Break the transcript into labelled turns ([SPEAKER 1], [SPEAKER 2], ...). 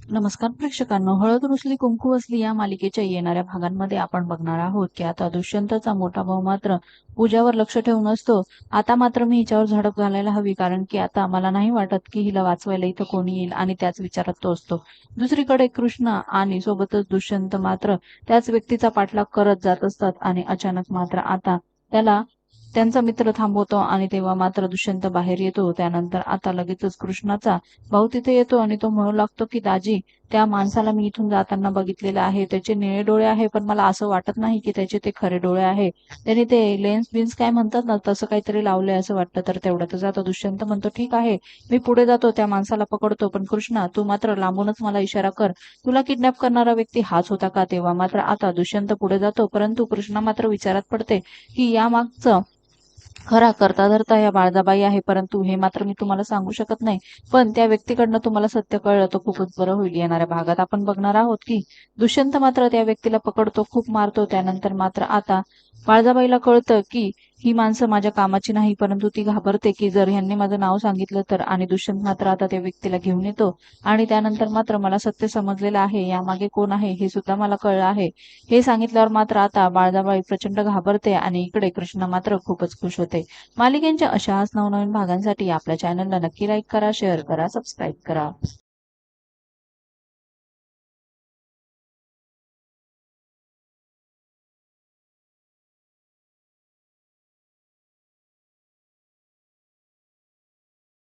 [SPEAKER 1] नमस्कार प्रेक्षकांनो, हळद रुसली कुंकू असली या मालिकेच्या येणाऱ्या भागांमध्ये आपण बघणार आहोत की आता दुष्यंतचा मोठा भाऊ मात्र पूजावर लक्ष ठेवून असतो. आता मात्र मी हिच्यावर झडप घालायला हवी, कारण की आता मला नाही वाटत की हिला वाचवायला इथं कोणी येईल, आणि त्याच विचारात तो असतो. दुसरीकडे कृष्णा आणि सोबतच दुष्यंत मात्र त्याच व्यक्तीचा पाठलाग करत जात असतात, आणि अचानक मात्र आता त्याला त्यांचा मित्र थांबवतो, आणि तेव्हा मात्र दुष्यंत बाहेर येतो. त्यानंतर आता लगेचच कृष्णाचा भाऊ तिथे येतो आणि तो म्हणू लागतो की दाजी, त्या माणसाला मी इथून जाताना बघितलेलं आहे. त्याचे निळे डोळे आहे, पण मला असं वाटत नाही की त्याचे ते खरे डोळे आहे. त्याने ते लेन्स बिन्स काय म्हणतात ना, तसं काहीतरी लावलंय असं वाटतं. तर तेवढ्यातच आता दुष्यंत म्हणतो, ठीक आहे, मी पुढे जातो, त्या माणसाला पकडतो, पण कृष्णा तू मात्र लांबूनच मला इशारा कर, तुला किडनॅप करणारा व्यक्ती हाच होता का? तेव्हा मात्र आता दुष्यंत पुढे जातो, परंतु कृष्णा मात्र विचारात पडते की यामागचं खरा करता धरता या बाळजाबाई आहे, परंतु हे मात्र मी तुम्हाला सांगू शकत नाही. पण त्या व्यक्तीकडनं तुम्हाला सत्य कळलं तर खूपच बरं होईल. येणाऱ्या भागात आपण बघणार आहोत की दुष्यंत मात्र त्या व्यक्तीला पकडतो, खूप मारतो. त्यानंतर मात्र आता बाळजाबाईला कळतं की ही माणसं माझ्या कामाची नाही, परंतु ती घाबरते की जर ह्यांनी माझं नाव सांगितलं तर. आणि दुष्यंत मात्र आता त्या व्यक्तीला घेऊन येतो, आणि त्यानंतर मात्र मला सत्य समजलेलं आहे, यामागे कोण आहे हे सुद्धा मला कळलं आहे. हे सांगितल्यावर मात्र आता बाळजाबाई प्रचंड घाबरते, आणि इकडे कृष्ण मात्र खूपच खुश होते. मालिकेच्या अशाच नवनवीन भागांसाठी आपल्या चॅनलला नक्की लाईक करा, शेअर करा, सबस्क्राईब करा.